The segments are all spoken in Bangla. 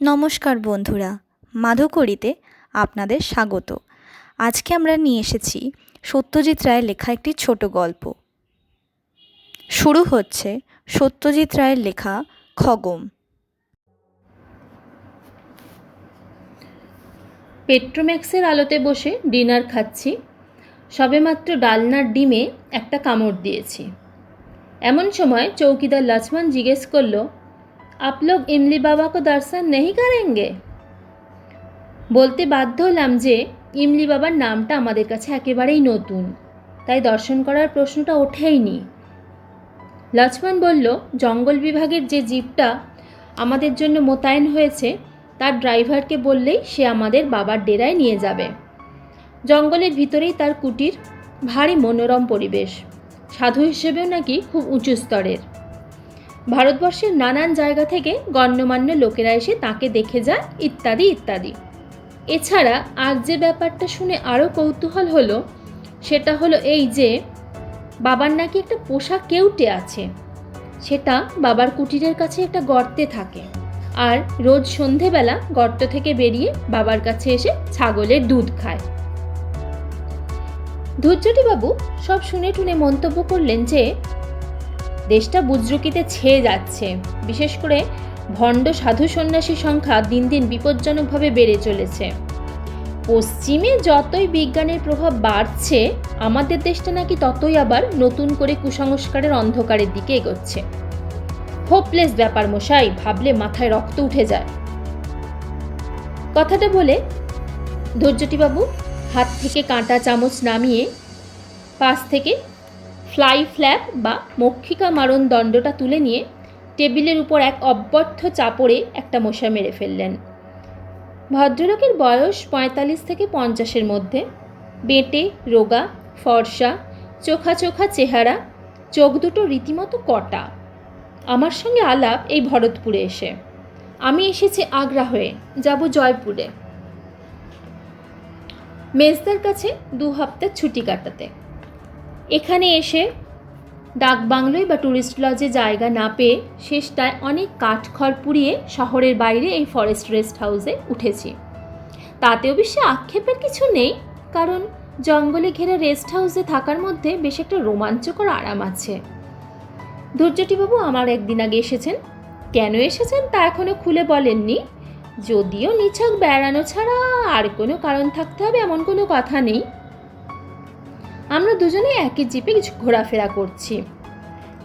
নমস্কার বন্ধুরা, মাধুকরীতে আপনাদের স্বাগত। আজকে আমরা নিয়ে এসেছি সত্যজিৎ রায়ের লেখা একটি ছোট গল্প। শুরু হচ্ছে সত্যজিৎ রায়ের লেখা খগম। পেট্রোম্যাক্সের আলোতে বসে ডিনার খাচ্ছি। সবেমাত্র ডালনার ডিমে একটা কামড় দিয়েছি। এমন সময় চৌকিদার লক্ষ্মণ জিজ্ঞেস করল, আপ লোগ ইমলি বাবা কো দর্শন নেই করেঙ্গে? বলতে বাধ্য হলাম যে ইমলি বাবার নামটা আমাদের কাছে একেবারেই নতুন, তাই দর্শন করার প্রশ্নটা ওঠেইনি। লক্ষ্মণ বলল, জঙ্গল বিভাগের যে জিপটা আমাদের জন্য মোতায়েন হয়েছে তার ড্রাইভারকে বললেই সে আমাদের বাবার ডেরায় নিয়ে যাবে। জঙ্গলের ভিতরেই তার কুটির, ভারী মনোরম পরিবেশ, সাধু হিসেবেও নাকি খুব উঁচু স্তরের। ভারতবর্ষের নানান জায়গা থেকে গণ্যমান্য লোকেরা এসে তাকে দেখে যায় ইত্যাদি ইত্যাদি। এছাড়া আজ যে ব্যাপারটা শুনে আরও কৌতূহল হলো সেটা হলো এই যে বাবার নাকি একটা পোষা কেউটে আছে। সেটা বাবার কুটিরের কাছে একটা গর্তে থাকে, আর রোজ সন্ধেবেলা গর্ত থেকে বেরিয়ে বাবার কাছে এসে ছাগলের দুধ খায়। ধূর্যটিবাবু সব শুনে টুনে মন্তব্য করলেন যে দেশটা বুজরুকিতে ছেয়ে যাচ্ছে, বিশেষ করে ভণ্ড সাধু সন্ন্যাসী সংখ্যা দিন দিন বিপজ্জনকভাবে বেড়ে চলেছে। পশ্চিমে যতই বিজ্ঞানের প্রভাব বাড়ছে, আমাদের দেশটা নাকি ততই আবার নতুন করে কুসংস্কারের অন্ধকারের দিকে এগোচ্ছে। হোপলেস ব্যাপার মশাই, ভাবলে মাথায় রক্ত উঠে যায়। কথাটা বলে ধৈর্যটিবাবু হাত থেকে কাঁটা চামচ নামিয়ে পাশ থেকে ফ্লাই ফ্ল্যাপ বা মক্ষিকা মারণ দণ্ডটা তুলে নিয়ে টেবিলের উপর এক অব্যর্থ চাপড়ে একটা মশা মেরে ফেললেন। ভদ্রলোকের বয়স 45 থেকে 50-এর মধ্যে, বেঁটে রোগা ফর্সা, চোখা চোখা চেহারা, চোখ দুটো রীতিমতো কটা। আমার সঙ্গে আলাপ এই ভরতপুরে এসে। আমি এসেছি আগ্রা হয়ে, যাব জয়পুরে মেজদার কাছে 2 হপ্তার ছুটি কাটাতে। এখানে এসে ডাক বাংলোয় বা ট্যুরিস্ট লজে জায়গা না পেয়ে শেষটায় অনেক কাঠখড় পুড়িয়ে শহরের বাইরে এই ফরেস্ট রেস্ট হাউসে উঠেছি। তাতে অবশ্য আক্ষেপের কিছু নেই, কারণ জঙ্গলে ঘেরা রেস্ট হাউসে থাকার মধ্যে বেশ একটা রোমাঞ্চকর আরাম আছে। ধৈর্যটিবাবু আমার একদিন আগে এসেছেন। কেন এসেছেন তা এখনও খুলে বলেননি, যদিও নিছক বেড়ানো ছাড়া আর কোনো কারণ থাকতে হবে এমন কোনো কথা নেই। আমরা দুজনে একই জিপে কিছু ঘোরাফেরা করছি।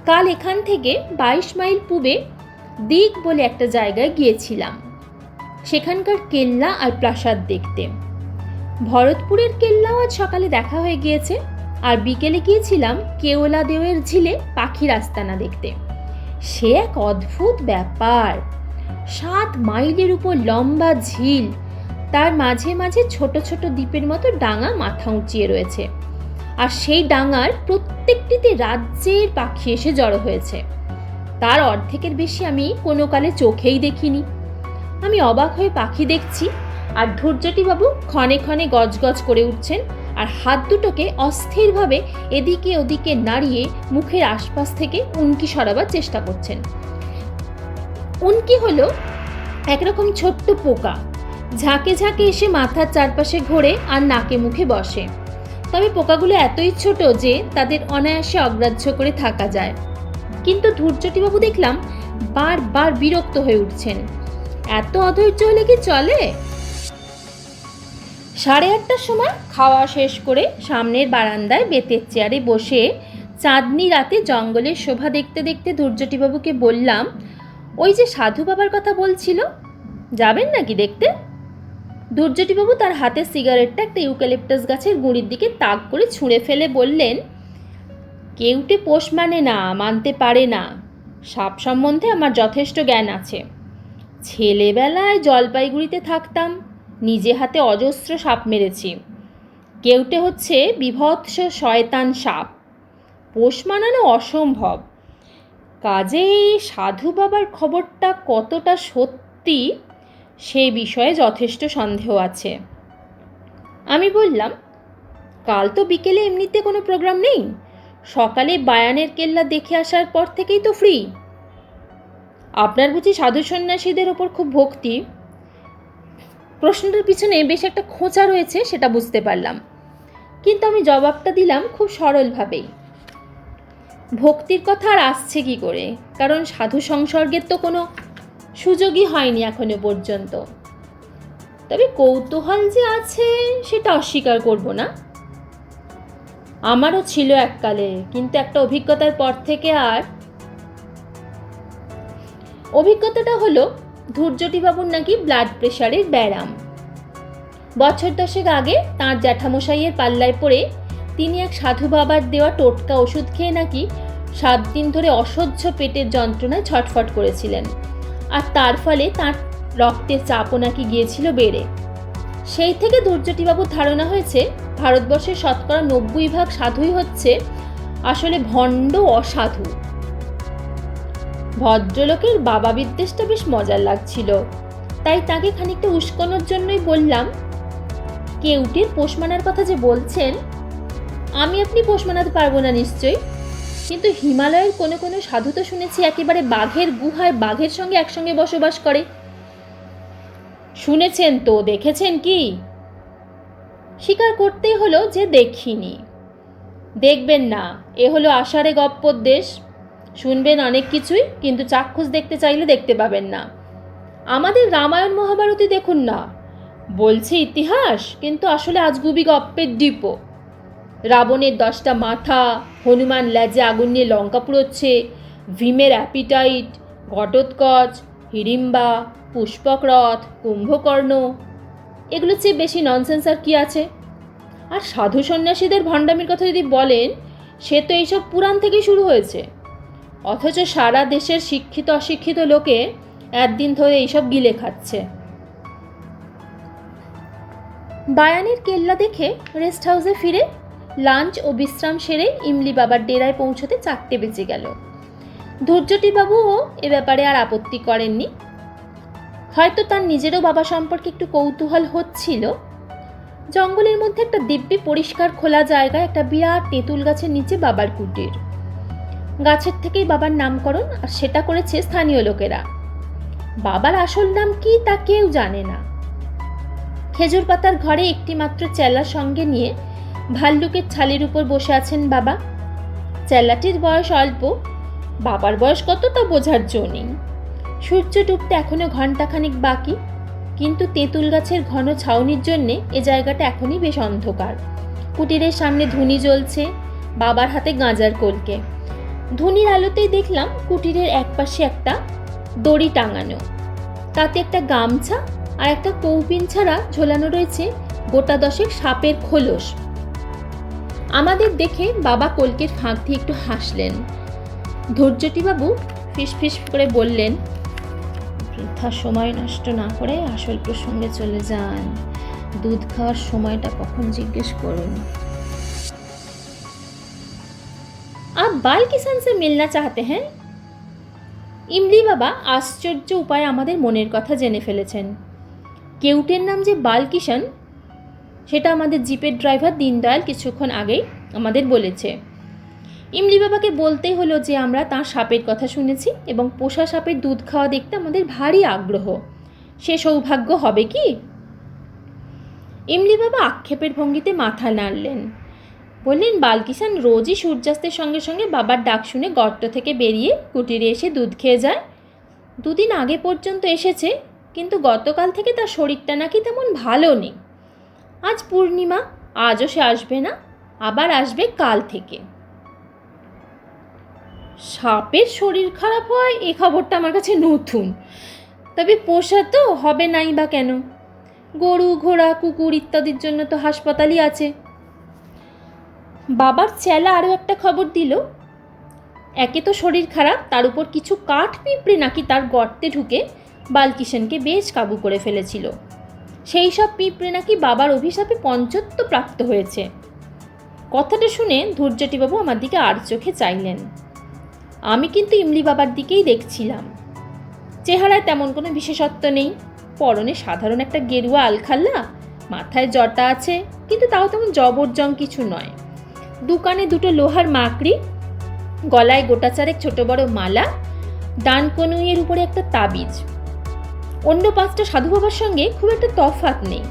কাল এখান থেকে 22 মাইল পূবে দিক বলে একটা জায়গায় গিয়েছিলাম, সেখানকার কেল্লা আর প্রাসাদ দেখতে। ভরতপুরের কেল্লাও আজ সকালে দেখা হয়ে গিয়েছে, আর বিকেলে গিয়েছিলাম কেওলা দেওয়ের ঝিলে পাখির আস্তানা দেখতে। সে এক অদ্ভুত ব্যাপার। 7 মাইলের উপর লম্বা ঝিল, তার মাঝে মাঝে ছোট ছোট দ্বীপের মতো ডাঙা মাথা উঁচিয়ে রয়েছে, আর সেই ডাঙার প্রত্যেকটিতে রাজ্যের পাখি এসে জড়ো হয়েছে। তার অর্ধেকের বেশি আমি কোনো কালে চোখেই দেখিনি। আমি অবাক হয়ে পাখি দেখছি, আর ধৈর্যটিবাবু ক্ষণে ক্ষণে গজগজ করে উঠছেন, আর হাত দুটোকে অস্থিরভাবে এদিকে ওদিকে নাড়িয়ে মুখের আশপাশ থেকে উনকি সরাবার চেষ্টা করছেন। উনকি হলো একরকম ছোট্ট পোকা, ঝাঁকে ঝাঁকে এসে মাথার চারপাশে ঘোরে আর নাকে মুখে বসে। তবে পোকাগুলো এতই ছোট যে তাদের অনায়াসে অগ্রাহ্য করে থাকা যায়। কিন্তু ধৈর্যটিবাবু দেখলাম বারবার বিরক্ত হয়ে উঠছেন। এত অধৈর্য হলে কি চলে? 8:30টার সময় খাওয়া শেষ করে সামনের বারান্দায় বেতের চেয়ারে বসে চাঁদনি রাতে জঙ্গলের শোভা দেখতে দেখতে ধৈর্যটিবাবুকে বললাম, ওই যে সাধু বাবার কথা বলছিল, যাবেন নাকি দেখতে? ধৈর্যটিবাবু তার হাতে সিগারেটটা একটা ইউক্যালিপটাস গাছের গুঁড়ির দিকে তাক করে ছুঁড়ে ফেলে বললেন, কেউটে পোষ মানে না, মানতে পারে না। সাপ সম্বন্ধে আমার যথেষ্ট জ্ঞান আছে। ছেলেবেলায় জলপাইগুড়িতে থাকতাম, নিজে হাতে অজস্র সাপ মেরেছি। কেউটে হচ্ছে বিভৎস শয়তান সাপ, পোষ মানানো অসম্ভব। কাজেই সাধু বাবার খবরটা কতটা সত্যি সে বিষয়ে যথেষ্ট সন্দেহ আছে। আমি বললাম, কাল তো বিকেলে এমনিতে কোনো প্রোগ্রাম নেই, সকালে বায়ানের কেল্লা দেখে আসার পর থেকেই তো ফ্রি। আপনার বুঝি সাধু সন্ন্যাসীদের ওপর খুব ভক্তি? প্রশ্নটার পিছনে বেশ একটা খোঁচা রয়েছে সেটা বুঝতে পারলাম, কিন্তু আমি জবাবটা দিলাম খুব সরলভাবেই। ভক্তির কথা আর আসছে কি করে, কারণ সাধু সংসর্গের তো কোনো সুযোগই হয়নি এখনো পর্যন্ত। তবে কৌতূহল যে আছে সেটা অস্বীকার করব না, আমারও ছিল এককালে, কিন্তু একটা অভিজ্ঞতার পর থেকে আর। অভিজ্ঞতাটা হলো ধূর্যটিবাবুর নাকি ব্লাড প্রেশারের ব্যারাম। বছর 10 আগে তাঁর জ্যাঠামশাইয়ের পাল্লায় পড়ে তিনি এক সাধু বাবার দেওয়া টোটকা ওষুধ খেয়ে নাকি 7 দিন ধরে অসহ্য পেটের যন্ত্রণায় ছটফট করেছিলেন, আর তার ফলে তাঁর রক্তের চাপও নাকি গিয়েছিল বেড়ে। সেই থেকে ধূর্যটিবাবুর ধারণা হয়েছে ভারতবর্ষের শতকরা 90% সাধুই হচ্ছে আসলে ভণ্ড অসাধু। ভদ্রলোকের বাবা বিদ্বেষটা বেশ মজার লাগছিল, তাই তাকে খানিকটা উস্কানোর জন্যই বললাম, কেউটের পোষ মানার কথা যে বলছেন, আমি আপনি পোষ মানাতে পারবো না নিশ্চয়ই, কিন্তু হিমালয়ের কোনো কোনো সাধু তো শুনেছি একেবারে বাঘের গুহায় বাঘের সঙ্গে একসঙ্গে বসবাস করে। শুনেছেন তো, দেখেছেন কি? স্বীকার করতেই হলো যে দেখিনি। দেখবেন না, এ হলো আষাঢ়ে গপ্পর দেশ, শুনবেন অনেক কিছুই, কিন্তু চাক্ষুষ দেখতে চাইলে দেখতে পাবেন না। আমাদের রামায়ণ মহাভারতী দেখুন না, বলছে ইতিহাস, কিন্তু আসলে আজগুবি গপ্পের ডিপো। রাবণের 10টা মাথা, হনুমান লেজে আগুন নিয়ে লঙ্কা পুড়োচ্ছে, ভীমের অ্যাপিটাইট, ঘটোৎকচ, হিড়িম্বা, পুষ্পক রথ, কুম্ভকর্ণ, এগুলো চেয়ে বেশি ননসেন্স আর কি আছে? আর সাধু সন্ন্যাসীদের ভণ্ডামির কথা যদি বলেন, সে তো এইসব পুরাণ থেকেই শুরু হয়েছে, অথচ সারা দেশের শিক্ষিত অশিক্ষিত লোকে একদিন ধরে এইসব গিলে খাচ্ছে। বায়ানের কেল্লা দেখে রেস্ট হাউসে ফিরে লাঞ্চ ও বিশ্রাম সেরে ইমলি বাবার ডেরায় পৌঁছতে 4টে বেজে গেল। ধূর্যটিবাবুও এ ব্যাপারে আর আপত্তি করেননি। হয়তো তার নিজেরও বাবা সম্পর্কে একটু কৌতূহল হচ্ছিল। জঙ্গলের মধ্যে একটা দিব্যি পরিষ্কার খোলা জায়গায় একটা বিরাট তেঁতুল গাছের নিচে বাবার কুটির। গাছের থেকেই বাবার নামকরণ, আর সেটা করেছে স্থানীয় লোকেরা। বাবার আসল নাম কি তা কেউ জানে না। খেজুর পাতার ঘরে একটি মাত্র চেলা সঙ্গে নিয়ে ভাল্লুকের ছালের উপর বসে আছেন বাবা। চেলাটির বয়স অল্প, বাবার বয়স কত তা বোঝার জো নেই। সূর্য ডুবতে এখনো ঘণ্টাখানিক বাকি, কিন্তু তেঁতুল গাছের ঘন ছাউনির জন্যে এ জায়গাটা এখনই বেশ অন্ধকার। কুটিরের সামনে ধুনি জ্বলছে, বাবার হাতে গাঁজার কলকে। ধুনির আলোতেই দেখলাম কুটিরের একপাশে একটা দড়ি টাঙানো, তাতে একটা গামছা আর একটা কৌপিন ছাড়া ঝোলানো রয়েছে গোটা 10 সাপের খোলস। আমাদের দেখে বাবা কলকের ফাঁক দিয়ে একটু হাসলেন। ধৈর্যটিবাবু ফিসফিস করে বললেন, বৃথা সময় নষ্ট না করে আসল প্রসঙ্গে চলে যান। দুধ খাওয়ার সময়টা কখন জিজ্ঞেস করুন। आप बाल किसान से मिलना चाहते हैं? ইমলি বাবা আশ্চর্য উপায়ে আমাদের মনের কথা জেনে ফেলেছেন। কেউটের নাম যে বালকিষাণ, সেটা আমাদের জিপের ড্রাইভার দীনদয়াল কিছুক্ষণ আগেই আমাদের বলেছে। ইমলি বাবাকে বলতেই হলো যে আমরা তাঁর সাপের কথা শুনেছি এবং পোষা সাপের দুধ খাওয়া দেখতে আমাদের ভারী আগ্রহ। সে সৌভাগ্য হবে কি? ইমলি বাবা আক্ষেপের ভঙ্গিতে মাথা নাড়লেন, বললেন, বালকিষাণ রোজই সূর্যাস্তের সঙ্গে সঙ্গে বাবার ডাক শুনে গর্ত থেকে বেরিয়ে কুটিরে এসে দুধ খেয়ে যায়। 2 দিন আগে পর্যন্ত এসেছে, কিন্তু গতকাল থেকে তার শরীরটা নাকি তেমন ভালো নেই। আজ পূর্ণিমা, আজও সে আসবে না, আবার আসবে কাল থেকে। সাপের শরীর খারাপ হয় এই খবরটা আমার কাছে নতুন, তবে পোষা তো হবে নাই বা কেন? গরু, ঘোড়া, কুকুর ইত্যাদির জন্য তো হাসপাতালই আছে। বাবার চেলা আরও একটা খবর দিল, একে তো শরীর খারাপ, তার উপর কিছু কাঠ পিঁপড়ে নাকি তার গর্তে ঢুকে বালকিষাণকে বেশ কাবু করে ফেলেছিল। সেই সব পিঁপড়ে নাকি বাবার অভিশাপে পঞ্চত্ব প্রাপ্ত হয়েছে। কথাটা শুনে ধৈর্যটিবাবু আমার দিকে আর চোখে চাইলেন। আমি কিন্তু ইমলি বাবার দিকেই দেখছিলাম। চেহারায় তেমন কোনো বিশেষত্ব নেই, পরনে সাধারণ একটা গেরুয়া আলখাল্লা, মাথায় জটা আছে, কিন্তু তাও তেমন জবরজং কিছু নয়। দোকানে 2টো লোহার মাকড়ি, গলায় গোটা 4 ছোট বড় মালা, ডান কনুইয়ের উপরে একটা তাবিজ। অন্য 5টা সাধু বাবার সঙ্গে খুব একটা তফাৎ নেই,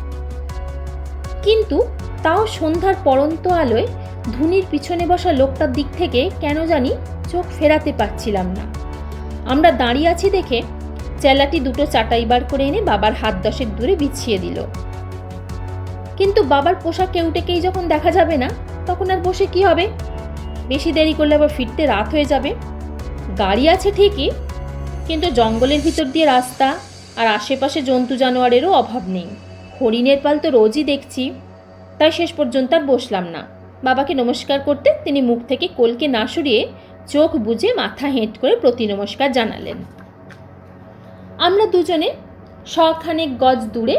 কিন্তু তাও সন্ধ্যার পড়ন্ত আলোয় ধুনির পিছনে বসা লোকটার দিক থেকে কেন জানি চোখ ফেরাতে পারছিলাম না। আমরা দাঁড়িয়ে আছি দেখে চেলাটি 2টো চাটাই বার করে এনে বাবার হাত 10 দূরে বিছিয়ে দিল। কিন্তু বাবার পোষা কেউটেকেই যখন দেখা যাবে না, তখন আর বসে কি হবে? বেশি দেরি করলে আবার ফিরতে রাত হয়ে যাবে। গাড়ি আছে ঠিকই, কিন্তু জঙ্গলের ভিতর দিয়ে রাস্তা, আর আশেপাশে জন্তু জানোয়ারেরও অভাব নেই। হরিণের পাল তো রোজই দেখছি। তাই শেষ পর্যন্ত আর বসলাম না। বাবাকে নমস্কার করতে তিনি মুখ থেকে কোলকে না সরিয়ে চোখ বুজে মাথা হেঁট করে প্রতি নমস্কার জানালেন। আমরা দুজনে শখানেক গজ দূরে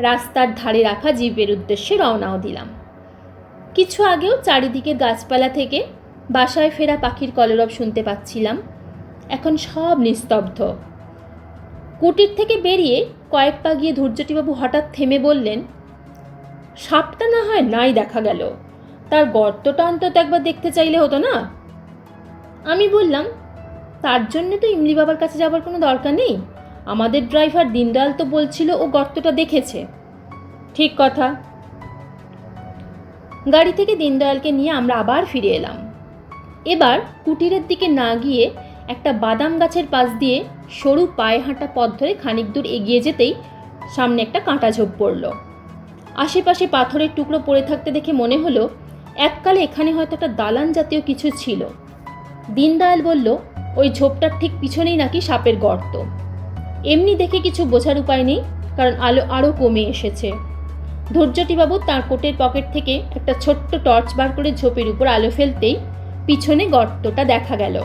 রাস্তার ধারে রাখা জিপের উদ্দেশ্যে রওনাও দিলাম। কিছু আগেও চারিদিকে গাছপালা থেকে বাসায় ফেরা পাখির কলরব শুনতে পাচ্ছিলাম। এখন সব নিস্তব্ধ। কুটির থেকে বেরিয়ে কয়েক পা গিয়ে ধৈর্যটিবাবু হঠাৎ থেমে বললেন, সাপটা না হয় নাই দেখা গেল, তার গর্তটা অন্তত একবার দেখতে চাইলে হতো না? আমি বললাম, তার জন্যে তো ইমলি বাবার কাছে যাবার কোনো দরকার নেই। আমাদের ড্রাইভার দীনদয়াল তো বলছিল ও গর্তটা দেখেছে। ঠিক কথা। গাড়ি থেকে দীনদয়ালকে নিয়ে আমরা আবার ফিরে এলাম। এবার কুটিরের দিকে না গিয়ে একটা বাদাম গাছের পাশ দিয়ে সরু পায়ে হাঁটা পথ ধরে খানিক দূর এগিয়ে যেতেই সামনে একটা কাঁটা ঝোপ পড়ল। আশেপাশে পাথরের টুকরো পড়ে থাকতে দেখে মনে হলো এককালে এখানে হয়তো একটা দালান জাতীয় কিছু ছিল। দীনদয়াল বলল, ওই ঝোপটার ঠিক পিছনেই নাকি সাপের গর্ত। এমনি দেখে কিছু বোঝার উপায় নেই, কারণ আলো আরও কমে এসেছে। ধৈর্যটিবাবু তাঁর কোটের পকেট থেকে একটা ছোট্ট টর্চ বার করে ঝোপের উপর আলো ফেলতেই পিছনে গর্তটা দেখা গেল।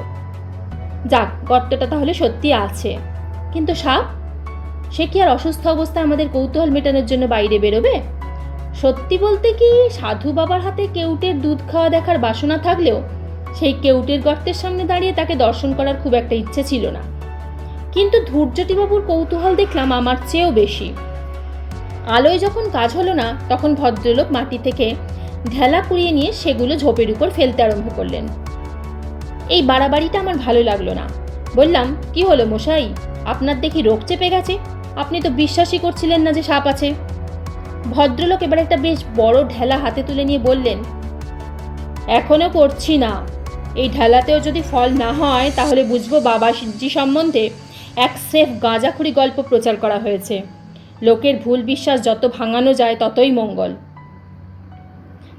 যাক, গর্তটা তাহলে সত্যি আছে। কিন্তু সাপ, সে কি আর অসুস্থ অবস্থায় আমাদের কৌতূহল মেটানোর জন্য বাইরে বেরোবে? সত্যি বলতে কি, সাধু বাবার হাতে কেউটের দুধ খাওয়া দেখার বাসনা থাকলেও সেই কেউটের গর্তের সামনে দাঁড়িয়ে তাকে দর্শন করার খুব একটা ইচ্ছে ছিল না। কিন্তু ধৈর্যটিবাবুর কৌতূহল দেখলাম আমার চেয়েও বেশি। আলোয় যখন কাজ হলো না, তখন ভদ্রলোক মাটি থেকে ঢেলা কুড়িয়ে নিয়ে সেগুলো ঝোপের উপর ফেলতে আরম্ভ করলেন। এই বাড়াবাড়িটা আমার ভালো লাগলো না। বললাম, কি হলো মশাই, আপনার দেখি রোগ চেপে গেছে? আপনি তো বিশ্বাসই করছিলেন না যে সাপ আছে। ভদ্রলোক এবার একটা বেশ বড় ঢেলা হাতে তুলে নিয়ে বললেন, এখনো করছি না। এই ঢেলাতেও যদি ফল না হয়, তাহলে বুঝবো বাবাজি সম্বন্ধে এক সেফ গাঁজাখুরি গল্প প্রচার করা হয়েছে। লোকের ভুল বিশ্বাস যত ভাঙানো যায় ততই মঙ্গল।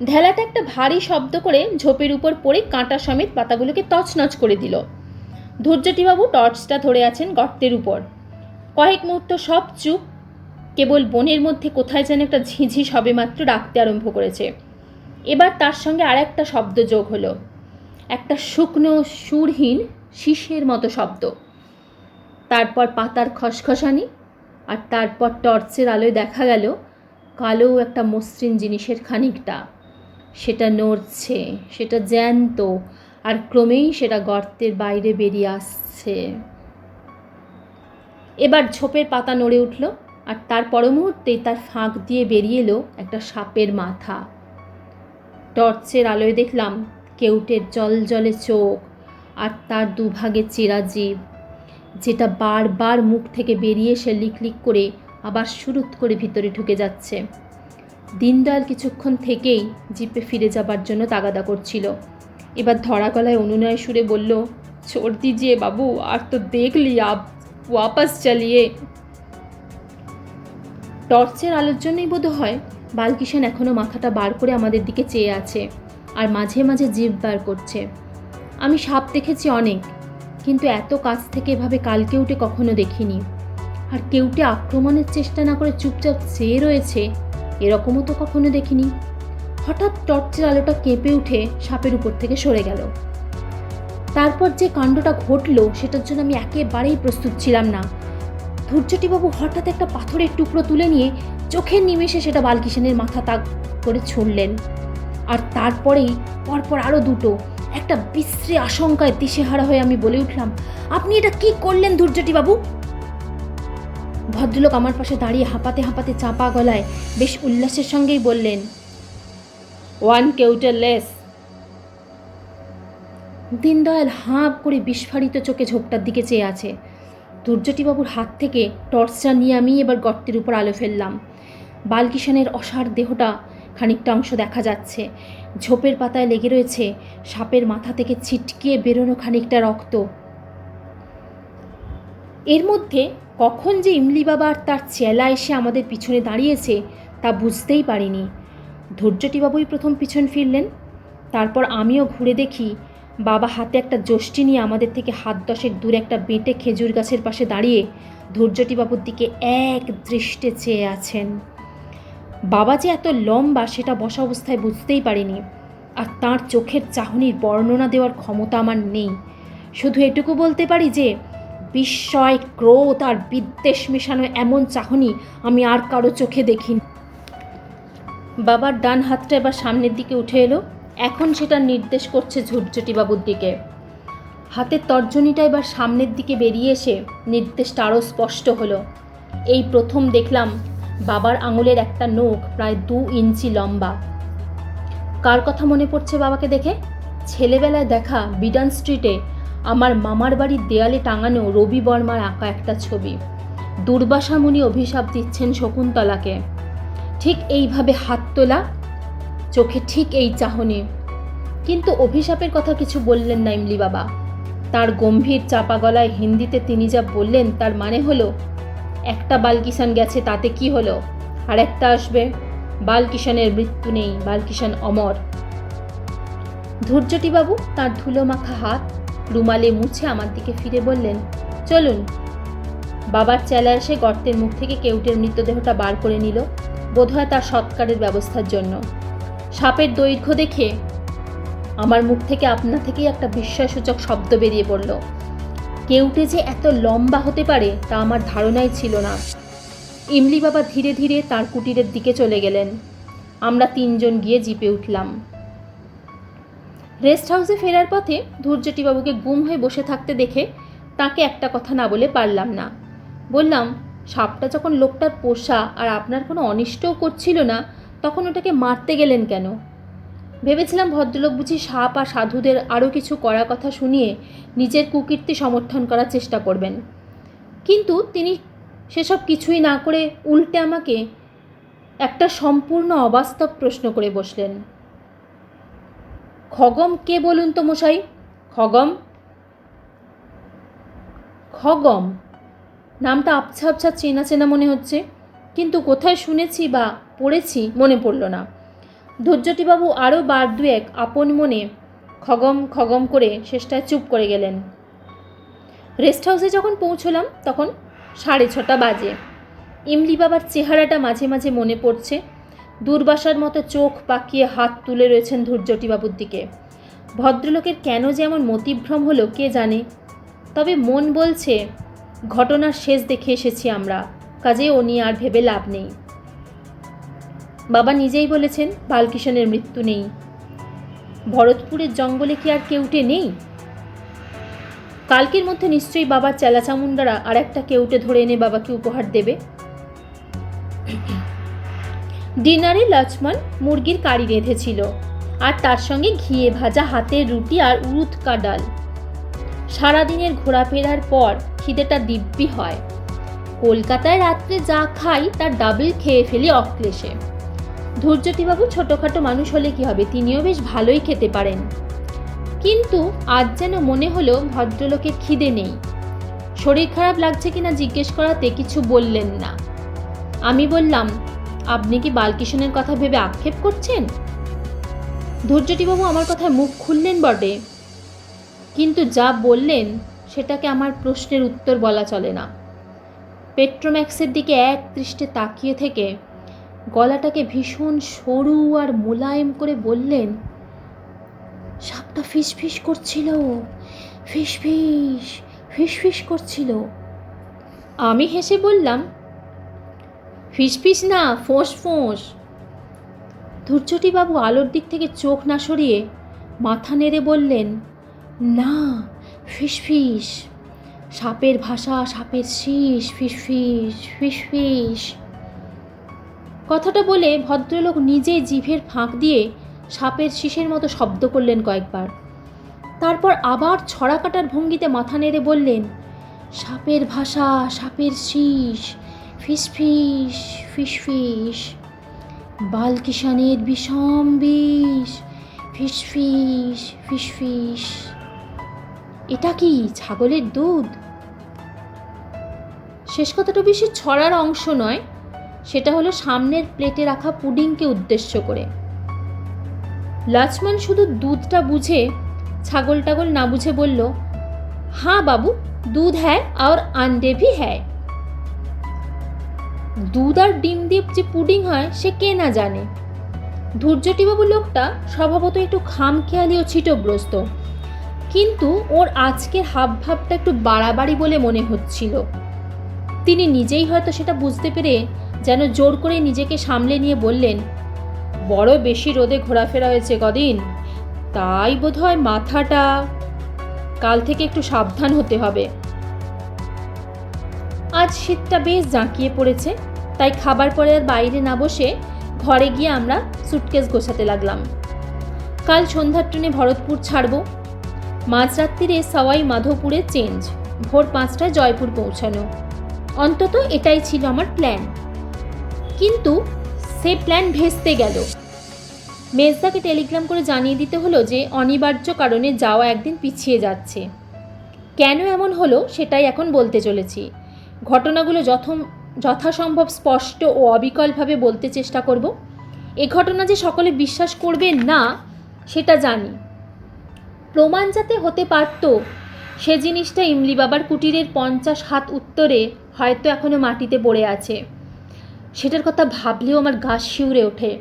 ঢেলাটা একটা ভারী শব্দ করে ঝোপের উপর পড়ে কাঁটা সমেত পাতাগুলোকে তছনছ করে দিল। ধৈর্যটিবাবু টর্চটা ধরে আছেন গর্তের উপর। কয়েক মুহূর্ত সব চুপ। কেবল বনের মধ্যে কোথায় যেন একটা ঝিঝি সবেমাত্র ডাকতে আরম্ভ করেছে। এবার তার সঙ্গে আর একটা শব্দ যোগ হলো, একটা শুকনো সুরহীন শীষের মতো শব্দ। তারপর পাতার খসখসানি, আর তারপর টর্চের আলোয় দেখা গেল কালো একটা মসৃণ জিনিসের খানিকটা। সেটা নড়ছে, সেটা জ্যান্ত, আর ক্রমেই সেটা গর্তের বাইরে বেরিয়ে আসছে। এবার ঝোপের পাতা নড়ে উঠল, আর তার পর মুহূর্তেই তার ফাঁক দিয়ে বেরিয়ে এলো একটা সাপের মাথা। টর্চের আলোয় দেখলাম কেউটের জলজলে চোখ, আর তার দুভাগে চেরা জিভ, যেটা বারবার মুখ থেকে বেরিয়ে এসে লিকলিক করে আবার সুরুত করে ভিতরে ঢুকে যাচ্ছে। দীনদয়াল কিছুক্ষণ থেকেই জিপে ফিরে যাবার জন্য তাগাদা করছিল। এবার ধরা গলায় অনুনয় সুরে বলল, छोड़ दीजिए बाबू, আর তো দেখ লি আপ, ওয়াপাস চালিয়ে। টর্চের আলোর জন্যই বোধ হয় বালকিষাণ এখনও মাথাটা বার করে আমাদের দিকে চেয়ে আছে, আর মাঝে মাঝে জিভ বার করছে। আমি সাপ দেখেছি অনেক, কিন্তু এত কাছ থেকে এভাবে কালকেউটে কখনো দেখিনি। আর কেউটে আক্রমণের চেষ্টা না করে চুপচাপ চেয়ে রয়েছে, এরকমও তো কখনো দেখিনি। হঠাৎ টর্চের আলোটা কেঁপে উঠে সাপের উপর থেকে সরে গেল। তারপর যে কাণ্ডটা ঘটল সেটার জন্য আমি একেবারেই প্রস্তুত ছিলাম না। ধৈর্যটিবাবু হঠাৎ একটা পাথরের টুকরো তুলে নিয়ে চোখের নিমেষে সেটা বালকিষাণের মাথা তাক করে ছুঁড়লেন। আর তারপরেই পরপর আরও দুটো। একটা বিশ্রী আশঙ্কায় দিশেহারা হয়ে আমি বলে উঠলাম, আপনি এটা কি করলেন ধৈর্যটিবাবু? ভদ্রলোক আমার পাশে দাঁড়িয়ে হাঁপাতে হাঁপাতে চাপা গলায় বেশ উল্লাসের সঙ্গেই বললেন, ওয়ান কেউটে লেস। দীনদয়াল হাঁ করে বিস্ফারিত চোখে ঝোপটার দিকে চেয়ে আছে। দুর্জটিবাবুর হাত থেকে টর্চটা নিয়ে আমি এবার গর্তের উপর আলো ফেললাম। বালকিশনের অসাড় দেহটা খানিকটা অংশ দেখা যাচ্ছে। ঝোপের পাতায় লেগে রয়েছে সাপের মাথা থেকে ছিটকিয়ে বেরোনো খানিকটা রক্ত। এর মধ্যে কখন যে ইমলি বাবা আর তার চেলা এসে আমাদের পিছনে দাঁড়িয়েছে তা বুঝতেই পারিনি। ধৈর্যটিবাবুই প্রথম পিছন ফিরলেন। তারপর আমিও ঘুরে দেখি বাবা হাতে একটা যষ্টি নিয়ে আমাদের থেকে হাত 10 দূরে একটা বেঁটে খেজুর গাছের পাশে দাঁড়িয়ে ধৈর্যটিবাবুর দিকে এক দৃষ্টে চেয়ে আছেন। বাবা যে এত লম্বা সেটা বসা অবস্থায় বুঝতেই পারিনি, আর তাঁর চোখের চাহনির বর্ণনা দেওয়ার ক্ষমতা আমার নেই। শুধু এটুকু বলতে পারি যে বিস্ময়, ক্রোধ আর বিদ্বেষ মেশানো এমন চাহনি আমি আর কারো চোখে দেখিনি। বাবার ডান হাতটা এবার সামনের দিকে উঠে এলো, এখন সেটা নির্দেশ করছে ধৈর্যটিবাবুর দিকে। হাতের তর্জনীটা এবার সামনের দিকে বেরিয়ে এসে নির্দেশটা আরও স্পষ্ট হলো। এই প্রথম দেখলাম বাবার আঙুলের একটা নখ প্রায় 2 ইঞ্চি লম্বা। কার কথা মনে পড়ছে বাবাকে দেখে? ছেলেবেলায় দেখা বিডান স্ট্রিটে আমার মামার বাড়ির দেয়ালে টাঙানো রবি বর্মার আঁকা একটা ছবি। দুর্বাসা মুনি অভিশাপ দিচ্ছেন শকুন্তলাকে, ঠিক এইভাবে হাত তোলা, চোখে ঠিক এই চাহনি। কিন্তু অভিশাপের কথা কিছু বললেন না ইমলি বাবা। তার গম্ভীর চাপা গলায় হিন্দিতে তিনি যা বললেন তার মানে হলো, একটা বালকিশন গেছে তাতে কি হলো, আর একটা আসবে। বালকিশনের মৃত্যু নেই, বালকিশন অমর। ধৈর্যটিবাবু তার ধুলো মাখা হাত রুমালে মুছে আমার দিকে ফিরে বললেন, চলুন। বাবার চেলা এসে গর্তের মুখ থেকে কেউটের মৃতদেহটা বার করে নিল, বোধহয় তার সৎকারের ব্যবস্থার জন্য। সাপের দৈর্ঘ্য দেখে আমার মুখ থেকে আপনা থেকেই একটা বিস্ময়সূচক শব্দ বেরিয়ে পড়ল। কেউটে যে এত লম্বা হতে পারে তা আমার ধারণাই ছিল না। ইমলি বাবা ধীরে ধীরে তার কুটিরের দিকে চলে গেলেন। আমরা 3 জন গিয়ে জিপে উঠলাম। রেস্ট হাউসে ফেরার পথে ধৈর্যটিবাবুকে গুম হয়ে বসে থাকতে দেখে তাকে একটা কথা না বলে পারলাম না। বললাম, সাপটা যখন লোকটার পোষা আর আপনার কোনো অনিষ্টও করছিল না, তখন ওটাকে মারতে গেলেন কেন? ভেবেছিলাম ভদ্রলোক বুঝি সাপ আর সাধুদের আরও কিছু করার কথা শুনিয়ে নিজের কুকীর্তি সমর্থন করার চেষ্টা করবেন, কিন্তু তিনি সেসব কিছুই না করে উল্টে আমাকে একটা সম্পূর্ণ অবাস্তব প্রশ্ন করে বসলেন। খগম কে বলুন তো মশাই? খগম? খগম নামটা আবছা আবছা চেনা চেনা মনে হচ্ছে, কিন্তু কোথায় শুনেছি বা পড়েছি মনে পড়ল না। ধৈর্যটিবাবু আরও বার দুয়েক আপন মনে খগম খগম করে শেষটায় চুপ করে গেলেন। রেস্ট হাউসে যখন পৌঁছলাম তখন 6:30 বাজে। ইমলি বাবার চেহারাটা মাঝে মাঝে মনে পড়ছে। দুর্বাসার মতো চোখ পাকিয়ে হাত তুলে রয়েছেন ধৈর্যটিবাবুর দিকে। ভদ্রলোকের কেন যে এমন মতিভ্রম হলো কে জানে, তবে মন বলছে ঘটনার শেষ দেখে এসেছি আমরা, কাজেই ও নিয়ে আর ভেবে লাভ নেই। বাবা নিজেই বলেছেন বালকিশনের মৃত্যু নেই। ভরতপুরের জঙ্গলে কি আর কেউটে নেই? কালকের মধ্যে নিশ্চয়ই বাবার চেলাচামুন্ডারা আর একটা কেউটে ধরে এনে বাবাকে উপহার দেবে। ডিনারে লক্ষ্মণ মুরগির কারি রেঁধেছিল, আর তার সঙ্গে ঘিয়ে ভাজা হাতের রুটি আর উরুদ কা ডাল। সারাদিনের ঘোরাফেরার পর খিদেটা দিব্যি হয়। কলকাতায় রাত্রে যা খাই তার ডাবল খেয়ে ফেলি অক্লেশে। ধৈর্যটিবাবু ছোটোখাটো মানুষ হলে কি হবে, তিনিও বেশ ভালোই খেতে পারেন। কিন্তু আজ যেন মনে হলো ভদ্রলোকের খিদে নেই। শরীর খারাপ লাগছে কিনা জিজ্ঞেস করাতে কিছু বললেন না। আমি বললাম, আপনি কি বালকিশনের কথা ভেবে আক্ষেপ করছেন? ধৈর্যটিবাবু আমার কথায় মুখ খুললেন বটে, কিন্তু যা বললেন সেটাকে আমার প্রশ্নের উত্তর বলা চলে না। পেট্রোম্যাক্সের দিকে এক দৃষ্টে তাকিয়ে থেকে গলাটাকে ভীষণ সরু আর মোলায়েম করে বললেন, সাপটা ফিসফিস করছিল, ফিসফিস ফিসফিস করছিল। আমি হেসে বললাম, ফিসফিস না, ফোঁস ফোঁস। ধৈর্যটিবাবু আলোর দিক থেকে চোখ না সরিয়ে মাথা নেড়ে বললেন, না, ফিসফিস। সাপের ভাষা, সাপের শীষ, ফিসফিস ফিসফিস। কথাটা বলে ভদ্রলোক নিজেই জিভের ফাঁক দিয়ে সাপের শীষের মতো শব্দ করলেন কয়েকবার। তারপর আবার ছড়া কাটার ভঙ্গিতে মাথা নেড়ে বললেন, সাপের ভাষা, সাপের শীষ, ফিস ফিস ফিস ফিস, বালকিষাণের বিষম বিষ, ফিস ফিস ফিস ফিস। এটা কি ছাগলের দুধ? শেষ কথাটা বেশি ছড়ার অংশ নয়, সেটা হলো সামনের প্লেটে রাখা পুডিংকে উদ্দেশ্য করে। লক্ষ্মণ শুধু দুধটা বুঝে, ছাগল টাগল না বুঝে বলল, হ্যাঁ বাবু, দুধ হ্যায় আর আন্ডে ভি হ্যায়। দুধ আর ডিম দিয়ে যে পুডিং হয় সে কে না জানে। ধৈর্যটিবাবু লোকটা স্বভাবত একটু খামখেয়ালি ও ছিটগ্রস্ত, কিন্তু ওর আজকের হাবভাবটা একটু বাড়াবাড়ি বলে মনে হচ্ছিল। তিনি নিজেই হয়তো সেটা বুঝতে পেরে যেন জোর করে নিজেকে সামলে নিয়ে বললেন, বড় বেশি রোদে ঘোরাফেরা হয়েছে কদিন, তাই বোধহয় মাথাটা, কাল থেকে একটু সাবধান হতে হবে। আজ শীতটা বেশ জাঁকিয়ে পড়েছে, তাই খাবার পরে আর বাইরে না বসে ঘরে গিয়ে আমরা সুটকেস গোছাতে লাগলাম। কাল সন্ধ্যার ট্রেনে ভরতপুর ছাড়ব। মাঝরাত্রিরে সওয়াই মাধোপুরে চেঞ্জ, ভোর 5টায় জয়পুর পৌঁছানো। অন্তত এটাই ছিল আমার প্ল্যান, কিন্তু সে প্ল্যান ভেস্তে গেল। মেজদাকে টেলিগ্রাম করে জানিয়ে দিতে হলো যে অনিবার্য কারণে যাওয়া একদিন পিছিয়ে যাচ্ছে। কেন এমন হলো সেটাই এখন বলতে চলেছি। ঘটনাগুলো যথাসম্ভব স্পষ্ট ও অবিকলভাবে বলতে চেষ্টা করব। এ ঘটনা যে সকলে বিশ্বাস করবে না সেটা জানি। প্রমাণ যাতে হতে পারত সে জিনিসটা ইমলি বাবার কুটিরের 50 হাত উত্তরে হয়তো এখনও মাটিতে পড়ে আছে। সেটার কথা ভাবলেও আমার গা শিউরে ওঠে।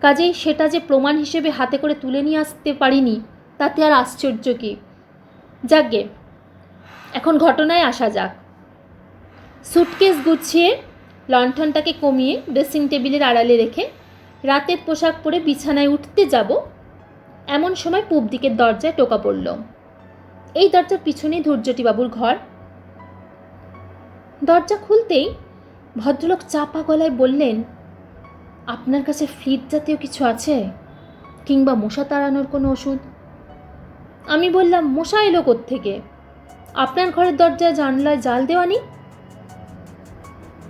কাজেই সেটা যে প্রমাণ হিসেবে হাতে করে তুলে নিয়ে আসতে পারিনি তাতে আর আশ্চর্য কি। যাকগে, এখন ঘটনায় আসা যাক। সুটকেস গুছিয়ে লণ্ঠনটাকে কমিয়ে ড্রেসিং টেবিলের আড়ালে রেখে রাতের পোশাক পরে বিছানায় উঠতে যাব, এমন সময় পূব দিকের দরজায় টোকা পড়ল। এই দরজার পিছনেই ধৈর্যটিবাবুর ঘর। দরজা খুলতেই ভদ্রলোক চাপা গলায় বললেন, আপনার কাছে ফ্লিট জাতীয় কিছু আছে, কিংবা মশা তাড়ানোর কোনো ওষুধ? আমি বললাম, মশা এলো কোত্থেকে? আপনার ঘরের দরজায় জানলায় জাল দেওয়া নেই?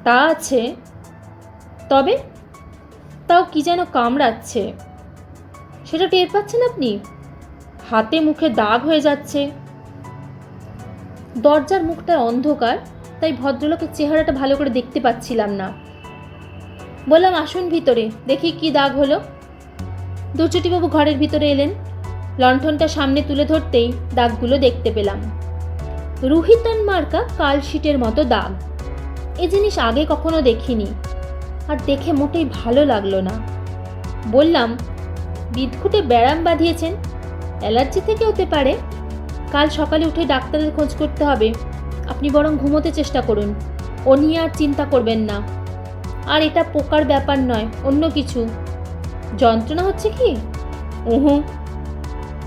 তা আছে, তবে তাও কি যেন কামড়াচ্ছে। সেটা টের পাচ্ছেন আপনি? হাতে মুখে দাগ হয়ে যাচ্ছে। দরজার মুখটা অন্ধকার, তাই ভদ্রলোকের চেহারাটা ভালো করে দেখতে পাচ্ছিলাম না। বললাম, আসুন ভিতরে, দেখি কি দাগ হলো। দুচটিবাবু ঘরের ভিতরে এলেন। লণ্ঠনটা সামনে তুলে ধরতেই দাগগুলো দেখতে পেলাম। রুহিতন মার্কা কালশিটের মতো দাগ। এ জিনিস আগে কখনো দেখিনি, আর দেখে মোটেই ভালো লাগলো না। বললাম, বিদঘুটে ব্যারাম বাঁধিয়েছেন, অ্যালার্জি থেকে হতে পারে। কাল সকালে উঠে ডাক্তারের খোঁজ করতে হবে। আপনি বরং ঘুমোতে চেষ্টা করুন, ও নিয়ে আর চিন্তা করবেন না। আর এটা পোকার ব্যাপার নয়, অন্য কিছু। যন্ত্রণা হচ্ছে কি?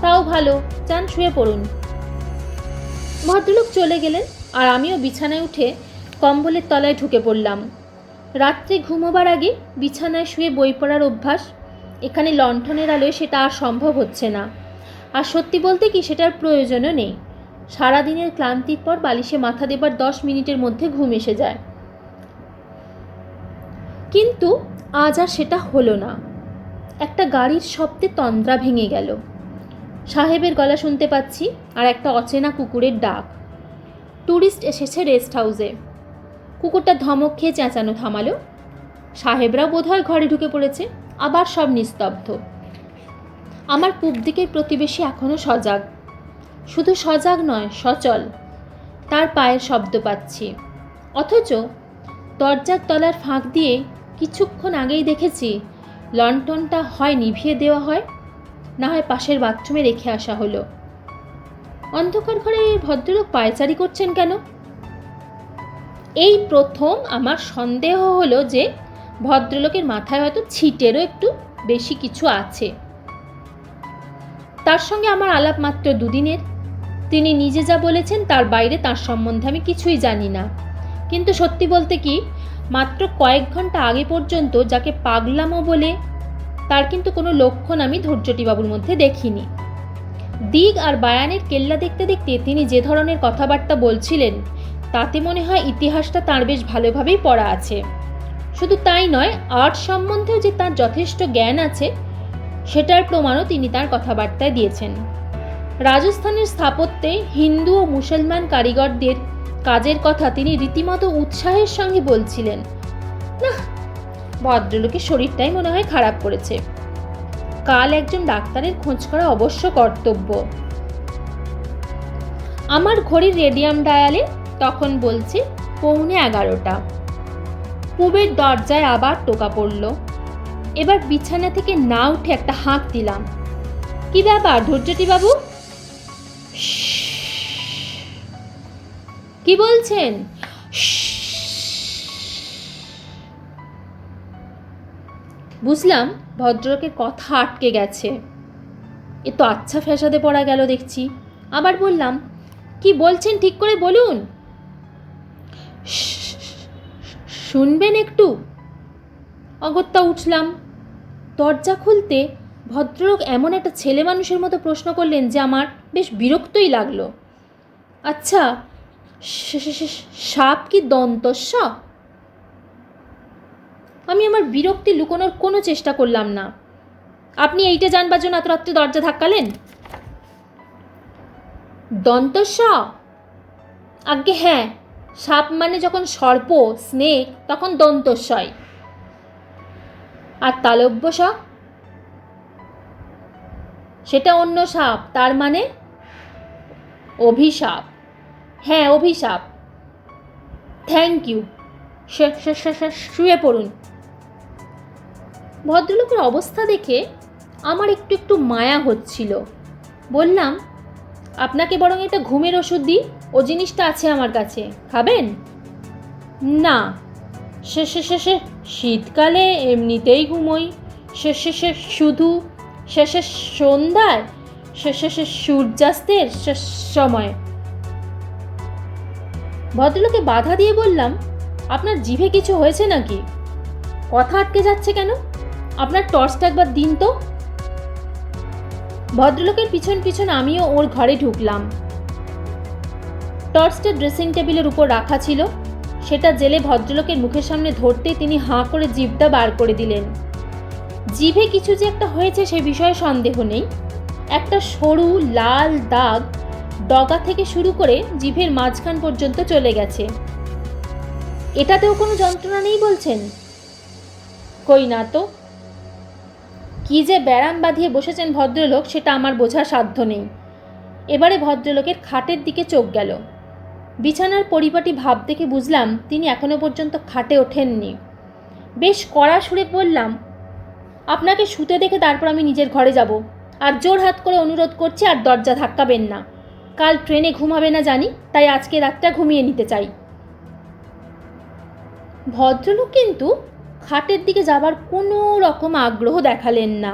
তাও ভালো, যান শুয়ে পড়ুন। ভদ্রলোক চলে গেলেন, আর আমিও বিছানায় উঠে কম্বলের তলায় ঢুকে পড়লাম। রাত্রে ঘুমোবার আগে বিছানায় শুয়ে বই পড়ার অভ্যাস। এখানে লণ্ঠনের আলোয় সেটা আর সম্ভব হচ্ছে না। আর সত্যি বলতে কি, সেটার প্রয়োজনও নেই। সারাদিনের ক্লান্তির পর বালিশে মাথা দেবার 10 মিনিটের মধ্যে ঘুম এসে যায়। কিন্তু আজ আর সেটা হলো না। একটা গাড়ির শব্দে তন্দ্রা ভেঙে গেল। সাহেবের গলা শুনতে পাচ্ছি, আর একটা অচেনা কুকুরের ডাক। ট্যুরিস্ট এসেছে রেস্ট হাউসে। কুকুরটা ধমক খেয়ে চেঁচানো থামালো। সাহেবরাও বোধহয় ঘরে ঢুকে পড়েছে। আবার সব নিস্তব্ধ। আমার পূব দিকের প্রতিবেশী এখনও সজাগ। শুধু সজাগ নয়, সচল। তার পায়ের শব্দ পাচ্ছি। অথচ দরজার তলার ফাঁক দিয়ে কিছুক্ষণ আগেই দেখেছি লণ্ঠনটা হয় নিভিয়ে দেওয়া হয়, না হয় পাশের বাথরুমে রেখে আসা হলো। অন্ধকার ঘরে ভদ্রলোক পায়চারি করছেন কেন? এই প্রথম আমার সন্দেহ হলো যে ভদ্রলোকের মাথায় হয়তো ছিটেরও একটু বেশি কিছু আছে। তার সঙ্গে আমার আলাপ মাত্র 2 দিনের। তিনি নিজে যা বলেছেন তার বাইরে তার সম্বন্ধে আমি কিছুই জানি না। কিন্তু সত্যি বলতে কি, মাত্র কয়েক ঘন্টা আগে পর্যন্ত যাকে পাগলামো বলে, তার কিন্তু কোনো লক্ষণ আমি ধৈর্যটিবাবুর মধ্যে দেখিনি। দিক আর বায়ানের কেল্লা দেখতে দেখতে তিনি যে ধরনের কথাবার্তা বলছিলেন তাতে মনে হয় ইতিহাসটা তাঁর বেশ ভালোভাবেই পড়া আছে। শুধু তাই নয়, আর্ট সম্বন্ধেও যে তার যথেষ্ট জ্ঞান আছে সেটার প্রমাণও তিনি তার কথাবার্তায় দিয়েছেন। রাজস্থানের স্থাপত্যে হিন্দু ও মুসলমান কারিগরদের কাজের কথা তিনি রীতিমতো উৎসাহের সঙ্গে বলছিলেন। না, ভদ্রলোকের শরীরটাই মনে হয় খারাপ করেছে। কাল একজন ডাক্তারের খোঁজ করা অবশ্য কর্তব্য। আমার ঘড়ির রেডিয়াম ডায়ালে তখন বলছে 11:45। পূবের দরজায় আবার টোকা পড়ল। এবার বিছানা থেকে না উঠে একটা হাঁক দিলাম। কি ব্যাপার ধৈর্যটি বাবু? কি বলছেন? বুঝলাম ভদ্রলোকের কথা আটকে গেছে। এ তো আচ্ছা ফ্যাসাদে পড়া গেল দেখছি। আবার বললাম, কি বলছেন ঠিক করে বলুন। শুনবেন একটু? অগত্যা উঠলাম। দরজা খুলতে ভদ্রলোক এমন একটা ছেলে মানুষের মতো প্রশ্ন করলেন যে আমার বেশ বিরক্তই লাগলো। আচ্ছা, সাপ কি দন্তস্ব? আমি আমার বিরক্তি লুকোনোর কোনো চেষ্টা করলাম না। আপনি এইটা জানবার জন্য এত রাত্রে দরজা ধাক্কালেন? দন্তস্ব? আজ্ঞে হ্যাঁ, সাপ মানে যখন সর্প, স্নেক, তখন দন্তস্বয়। আর তালব্য সাপ? সেটা অন্য সাপ, তার মানে অভিশাপ। হ্যাঁ, অভিশাপ। Thank you. শুয়ে পড়ুন। ভদ্রলোকের অবস্থা দেখে আমার একটু একটু মায়া হচ্ছিল। বললাম, আপনাকে বরং এটা ঘুমের ওষুধ দিই, ও জিনিসটা আছে আমার কাছে, খাবেন? না, শীতকালে এমনিতেই ঘুমোই। শুধু সন্ধ্যায়, সূর্যাস্তের সময়। ভদ্রলোকে বাধা দিয়ে বললাম, আপনার জিভে কিছু হয়েছে নাকি? কথা আটকে যাচ্ছে কেন? আপনার টর্চটা একবার দিন তো। ভদ্রলোকের পিছন পিছন আমিও ওর ঘরে ঢুকলাম। টর্চটা ড্রেসিং টেবিলের উপর রাখা ছিল। সেটা জেলে ভদ্রলোকের মুখের সামনে ধরতেই তিনি হাঁ করে জিভটা বার করে দিলেন। জিভে কিছু যে একটা হয়েছে সে বিষয়ে সন্দেহ নেই। একটা সরু লাল দাগ ডগা থেকে শুরু করে জিভের মাঝখান পর্যন্ত চলে গেছে। এটাতেও কোনো যন্ত্রণা নেই বলছেন? কই না তো। কি যে ব্যারাম বাঁধিয়ে বসেছেন ভদ্রলোক সেটা আমার বোঝার সাধ্য নেই। এবারে ভদ্রলোকের খাটের দিকে চোখ গেল। বিছানার পরিপাটি ভাব দেখে বুঝলাম তিনি এখনো পর্যন্ত খাটে ওঠেননি। বেশ কড়া সুরে বললাম, আপনাকে শুতে দেখে তারপর আমি নিজের ঘরে যাব। আর জোর হাত করে অনুরোধ করছি, আর দরজা ধাক্কাবেন না। কাল ট্রেনে ঘুমাবে না জানি, তাই আজকে রাতটা ঘুমিয়ে নিতে চাই। ভদ্রলোক কিন্তু খাটের দিকে যাবার কোনো রকম আগ্রহ দেখালেন না।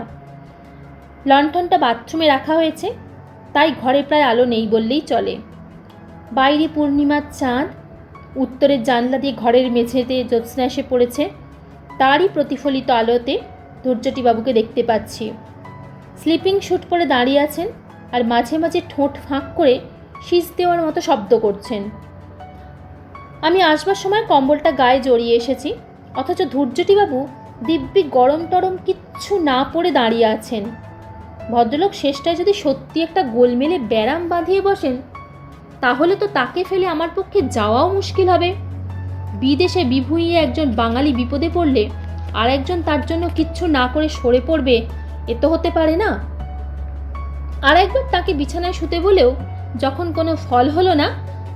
লণ্ঠনটা বাথরুমে রাখা হয়েছে, তাই ঘরে প্রায় আলো নেই বললেই চলে। বাইরে পূর্ণিমার চাঁদ উত্তরের জানলা দিয়ে ঘরের মেঝেতে জ্যোৎস্না এসে পড়েছে। তারই প্রতিফলিত আলোতে ধৈর্যটিবাবুকে দেখতে পাচ্ছি। স্লিপিং স্যুট পরে দাঁড়িয়ে আছেন আর মাঝে মাঝে ঠোঁট ফাঁক করে শীষ দেওয়ার মতো শব্দ করছেন। আমি আসবার সময় কম্বলটা গায়ে জড়িয়ে এসেছি, অথচ ধৈর্যটিবাবু দিব্যি গরম টরম কিচ্ছু না পরে দাঁড়িয়ে আছেন। ভদ্রলোক শেষটায় যদি সত্যি একটা গোলমেলে ব্যারাম বাঁধিয়ে বসেন তাহলে তো তাকে ফেলে আমার পক্ষে যাওয়াও মুশকিল হবে। বিদেশে বিভুঁইয়ে একজন বাঙালি বিপদে পড়লে আর একজন তার জন্য কিচ্ছু না করে সরে পড়বে, এ তো হতে পারে না। আর একবার তাকে বিছানায় শুতে বলেও যখন কোনো ফল হলো না,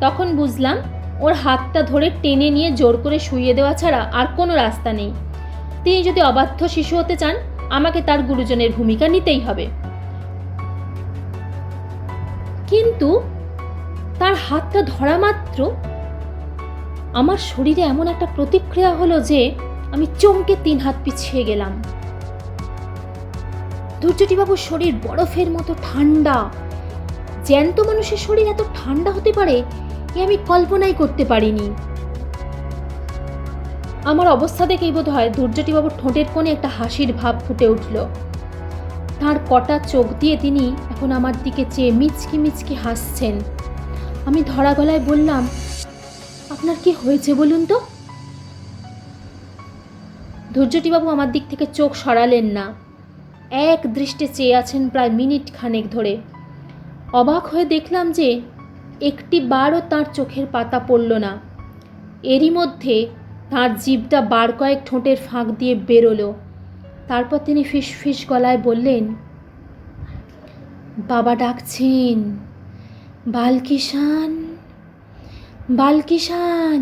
তখন বুঝলাম ওর হাতটা ধরে টেনে নিয়ে জোর করে শুইয়ে দেওয়া ছাড়া আর কোনো রাস্তা নেই। তিনি যদি অবাধ্য শিশু হতে চান, আমাকে তার গুরুজনের ভূমিকা নিতেই হবে। কিন্তু তার হাতটা ধরা মাত্র আমার শরীরে এমন একটা প্রতিক্রিয়া হলো যে আমি চমকে 3 হাত পিছিয়ে গেলাম। ধৈর্যটিবাবুর শরীর বরফের মতো ঠান্ডা। জ্যান্ত মানুষের শরীর এত ঠান্ডা হতে পারে এ আমি কল্পনাই করতে পারিনি। আমার অবস্থা দেখেই বোধ হয় ধৈর্যটিবাবুর ঠোঁটের কোণে একটা হাসির ভাব ফুটে উঠল। তাঁর কটা চোখ দিয়ে তিনি এখন আমার দিকে চেয়ে মিচকি মিচকি হাসছেন। আমি ধরা গলায় বললাম, আপনার কি হয়েছে বলুন তো? ধৈর্যটিবাবু আমার দিক থেকে চোখ সরালেন না, এক দৃষ্টে চেয়ে আছেন প্রায় মিনিট খানেক ধরে। অবাক হয়ে দেখলাম যে একটি বারও তাঁর চোখের পাতা পড়ল না। এরই মধ্যে তাঁর জিভটা বার কয়েক ঠোঁটের ফাঁক দিয়ে বেরোলো। তারপর তিনি ফিসফিস গলায় বললেন, বাবা ডাকছেন, বালকিষান, বালকিষান,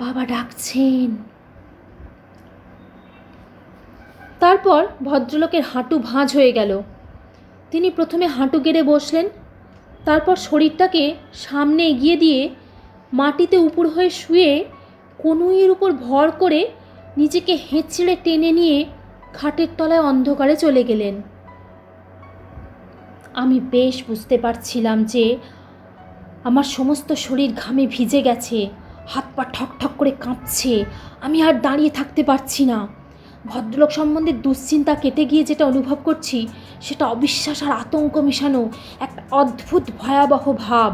বাবা ডাকছেন। তারপর ভদ্রলোকের হাঁটু ভাঁজ হয়ে গেল। তিনি প্রথমে হাঁটু গেড়ে বসলেন, তারপর শরীরটাকে সামনে এগিয়ে দিয়ে মাটিতে উপুড় হয়ে শুয়ে কনুইয়ের উপর ভর করে নিজেকে হেঁচড়ে টেনে নিয়ে খাটের তলায় অন্ধকারে চলে গেলেন। আমি বেশ বুঝতে পারছিলাম যে আমার সমস্ত শরীর ঘামে ভিজে গেছে, হাত পা ঠক ঠক করে কাঁপছে, আমি আর দাঁড়িয়ে থাকতে পারছি না। ভদ্রলোক সম্বন্ধে দুশ্চিন্তা কেটে গিয়ে যেটা অনুভব করছি সেটা অবিশ্বাস আর আতঙ্ক মেশানো একটা অদ্ভুত ভয়াবহ ভাব।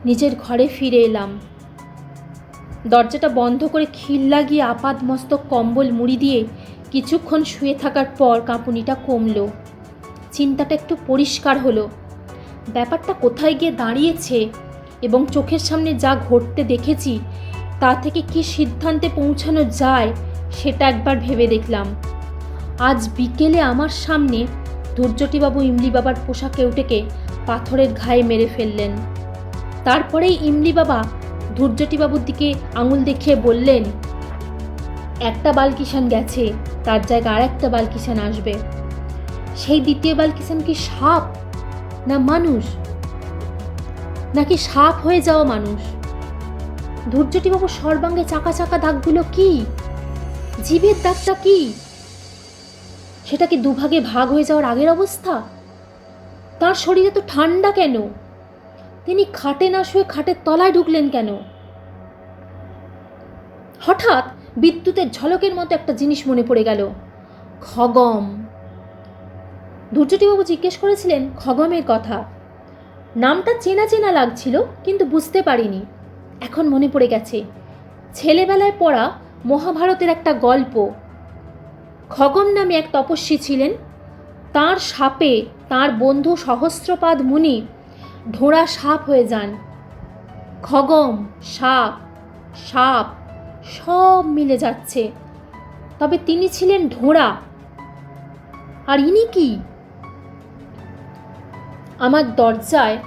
নিজের ঘরে ফিরে এলাম। দরজাটা বন্ধ করে খিল লাগিয়ে আপাদ মস্তক কম্বল মুড়ি দিয়ে কিছুক্ষণ শুয়ে থাকার পর কাঁপুনিটা কমলো, চিন্তাটা একটু পরিষ্কার হলো। ব্যাপারটা কোথায় গিয়ে দাঁড়িয়েছে এবং চোখের সামনে যা ঘটতে দেখেছি তা থেকে কী সিদ্ধান্তে পৌঁছানো যায় সেটা একবার ভেবে দেখলাম। আজ বিকেলে আমার সামনে ধৈর্যটিবাবু ইমলি বাবার পোশাকে উঠেকে পাথরের ঘায়ে মেরে ফেললেন। তারপরেই ইমলি বাবা ধৈর্যটিবাবুর দিকে আঙুল দেখিয়ে বললেন, একটা বালকিষান গেছে, তার জায়গায় আর একটা বালকিষান আসবে। সেই দ্বিতীয় বালকিষান কি সাপ না মানুষ, নাকি সাপ হয়ে যাওয়া মানুষ? ধৈর্যটিবাবু সর্বাঙ্গে চাকা চাকা দাগগুলো কি? জীবের দাগটা কি? সেটা কি দুভাগে ভাগ হয়ে যাওয়ার আগের অবস্থা? তার শরীরে তো ঠান্ডা কেন? তিনি খাটে না শুয়ে খাটের তলায় ঢুকলেন কেন? হঠাৎ বিদ্যুতের ঝলকের মতো একটা জিনিস মনে পড়ে গেল, খগম। ধৈর্যটিবাবু জিজ্ঞেস করেছিলেন খগমের কথা। নামটা চেনা চেনা লাগছিল, কিন্তু বুঝতে পারিনি। এখন মনে পড়ে গেছে, ছেলেবেলায় পড়া মহাভারতের একটা গল্প। খগম নামে এক তপস্বী ছিলেন, তার সাপে তার বন্ধু সহস্রপাদ মুনি ঢোড়া সাপ হয়ে যান। খগম, সাপ, সাপ সব মিলে যাচ্ছে, তবে তিনি ছিলেন ঢোড়া। আর ইনি কি? আমার দরজায়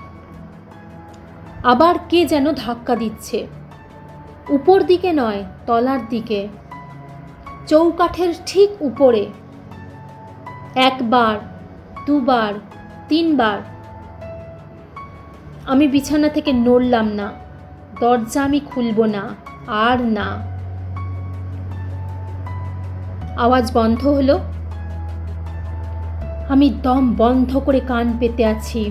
আবার কে যেন ধাক্কা দিচ্ছে, উপর দিকে নয়, তলার দিকে, চৌকাঠের ঠিক উপরে। একবার, দুবার, তিনবার। আমি বিছানা থেকে নড়লাম না, দরজা আমি খুলব না, আর না। আওয়াজ বন্ধ হলো। আমি দম বন্ধ করে কান পেতে আছি।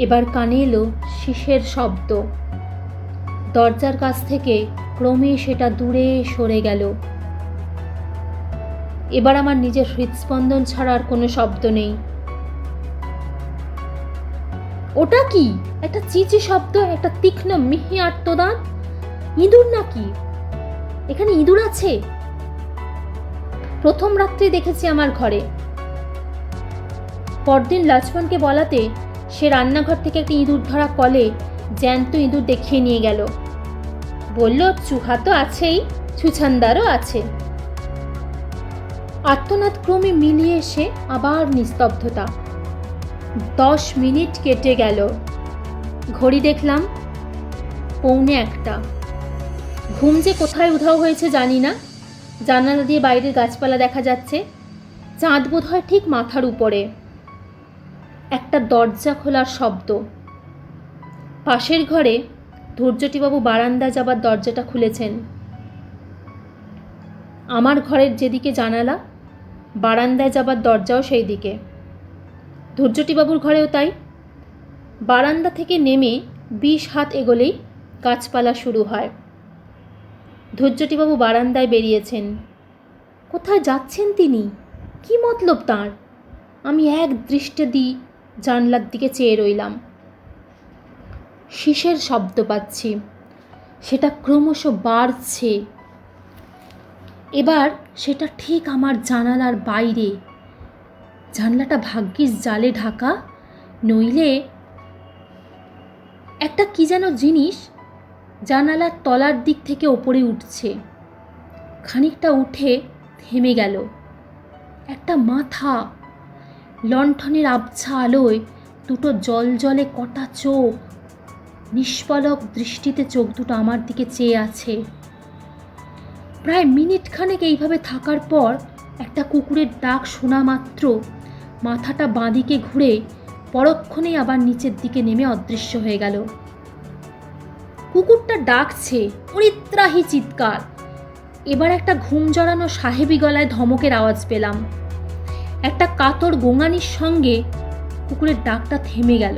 এবার কানে এলো শিসের শব্দ। দরজার কাছ থেকে ক্রমে সেটা দূরে সরে গেল। এবার আমার নিজের হৃদস্পন্দন ছাড়া আর কোনো শব্দ নেই। ওটা কি? একটা চিচি শব্দ, একটা তীক্ষ্ণ মিহি আর্তনাদ। ইঁদুর নাকি? এখানে ইঁদুর আছে? প্রথম রাত্রে দেখেছি আমার ঘরে। পরদিন লক্ষ্মণকে বলাতে সে রান্নাঘর থেকে একটা ইঁদুর ধরা কলে জ্যান্ত ইঁদুর দেখিয়ে নিয়ে গেল। বলল, চুহা তো আছেই, ছুছান্দারও আছে। আর্তনাদ ক্রমে মিলিয়ে এসে আবার নিস্তব্ধতা। 10 মিনিট কেটে গেল। ঘড়ি দেখলাম 1:45। ঘুম যে কোথায় উধাও হয়েছে জানি না। জানালা দিয়ে বাইরের গাছপালা দেখা যাচ্ছে। চাঁদ বোধ হয় ঠিক মাথার উপরে। একটা দরজা খোলার শব্দ। পাশের ঘরে ধৈর্যটিবাবু বারান্দায় যাবার দরজাটা খুলেছেন। আমার ঘরের যেদিকে জানালা, বারান্দায় যাবার দরজাও সেই দিকে। ধৈর্যটিবাবুর ঘরেও তাই। বারান্দা থেকে নেমে 20 হাত এগোলেই গাছপালা শুরু হয়। ধৈর্যটিবাবু বারান্দায় বেরিয়েছেন। কোথায় যাচ্ছেন তিনি? কি মতলব তার? আমি এক দৃষ্টি জানলার দিকে চেয়ে রইলাম। শিসের শব্দ পাচ্ছি, সেটা ক্রমশ বাড়ছে। এবার সেটা ঠিক আমার জানালার বাইরে। জানলাটা ভাগ্যিস জালে ঢাকা, নইলে একটা কি যেন জিনিস জানালার তলার দিক থেকে ওপরে উঠছে। খানিকটা উঠে থেমে গেল। একটা মাথা, লণ্ঠনের আবছা আলোয় দুটো জলজলে কটা চোখ, নিষ্পলক দৃষ্টিতে চোখ দুটো আমার দিকে চেয়ে আছে। প্রায় মিনিট খানেক এইভাবে থাকার পর একটা কুকুরের ডাক শোনা মাত্র মাথাটা বাঁদিকে ঘুরে পরক্ষণেই আবার নিচের দিকে নেমে অদৃশ্য হয়ে গেল। কুকুরটা ডাকছে, পরিত্রাহী চিৎকার। এবার একটা ঘুম জড়ানো সাহেবী গলায় ধমকের আওয়াজ পেলাম। একটা কাতর গোঙানির সঙ্গে কুকুরের ডাকটা থেমে গেল।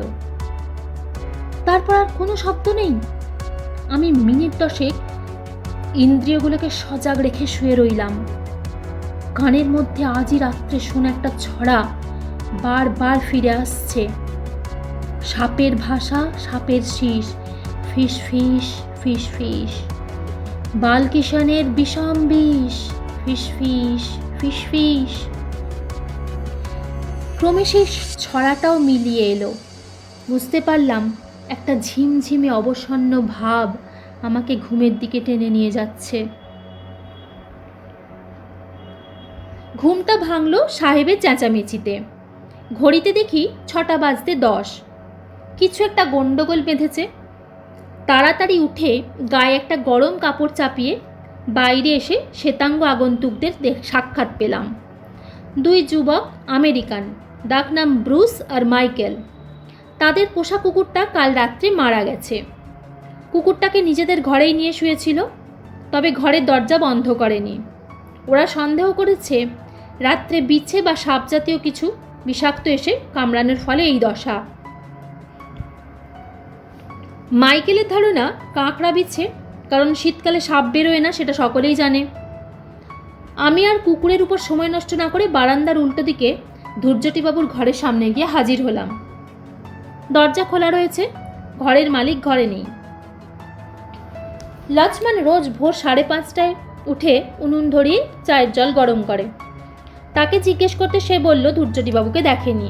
তারপর আর কোনো শব্দ নেই। আমি মিনিট 10 ইন্দ্রিয়গুলোকে সজাগ রেখে শুয়ে রইলাম। কানের মধ্যে আজই রাত্রে শোনা একটা ছড়া বারবার ফিরে আসছে। সাপের ভাষা, সাপের শীষ, ফিস ফিস ফিস ফিস। বালকিশনের বিষম বিষ, ফিস ফিস ফিস ফিস। ক্রমে সেই ছড়াটাও মিলিয়ে এলো। বুঝতে পারলাম একটা ঝিমঝিমে অবসন্ন ভাব আমাকে ঘুমের দিকে টেনে নিয়ে যাচ্ছে। ঘুমটা ভাঙল সাহেবের চেঁচামেচিতে। ঘড়িতে দেখি 6টা বাজতে 10। কিছু একটা গন্ডগোল বেঁধেছে। তাড়াতাড়ি উঠে গায়ে একটা গরম কাপড় চাপিয়ে বাইরে এসে শ্বেতাঙ্গ আগন্তুকদের সাক্ষাৎ পেলাম। 2 যুবক আমেরিকান, ডাকনাম ব্রুস আর মাইকেল। তাদের পোষা কুকুরটা কাল রাত্রে মারা গেছে। কুকুরটাকে নিজেদের ঘরেই নিয়ে শুয়েছিল, তবে ঘরের দরজা বন্ধ করেনি। ওরা সন্দেহ করেছে রাত্রে বিছে বা সাপ জাতীয় কিছু বিষাক্ত এসে কামড়ানোর ফলে এই দশা। মাইকেলের ধারণা কাঁকড়া বিছে, কারণ শীতকালে সাপ বেরোয় না, সেটা সকলেই জানে। আমি আর কুকুরের উপর সময় নষ্ট না করে বারান্দার উল্টো দিকে ধূর্যটিবাবুর ঘরের সামনে গিয়ে হাজির হলাম। দরজা খোলা রয়েছে, ঘরের মালিক ঘরে নেই। লক্ষ্মণ রোজ ভোর 5:30টায় উঠে উনুন ধরিয়ে চায়ের জল গরম করে। তাকে জিজ্ঞেস করতে সে বলল ধূর্যটিবাবুকে দেখেনি।